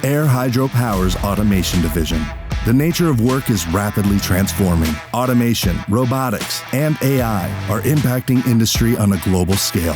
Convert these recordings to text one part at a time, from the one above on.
Air Hydropower's automation division. The nature of work is rapidly transforming. Automation, robotics, and AI are impacting industry on a global scale.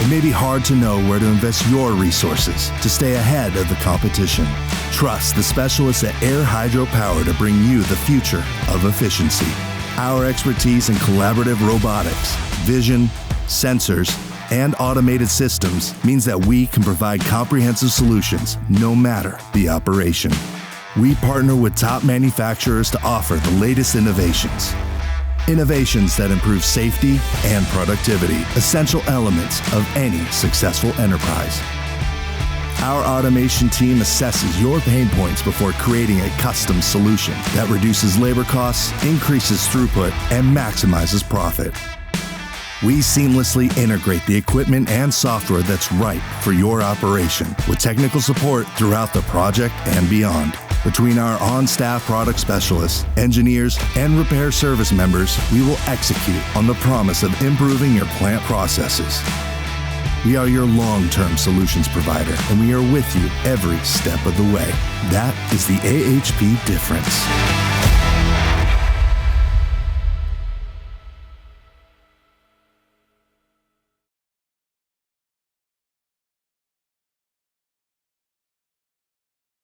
It may be hard to know where to invest your resources to stay ahead of the competition. Trust the specialists at Air Hydropower to bring you the future of efficiency. Our expertise in collaborative robotics, vision, sensors, and automated systems means that we can provide comprehensive solutions no matter the operation. We partner with top manufacturers to offer the latest innovations. Innovations that improve safety and productivity, essential elements of any successful enterprise. Our automation team assesses your pain points before creating a custom solution that reduces labor costs, increases throughput, and maximizes profit. We seamlessly integrate the equipment and software that's right for your operation with technical support throughout the project and beyond. Between our on-staff product specialists, engineers, and repair service members, we will execute on the promise of improving your plant processes. We are your long-term solutions provider, and we are with you every step of the way. That is the AHP difference.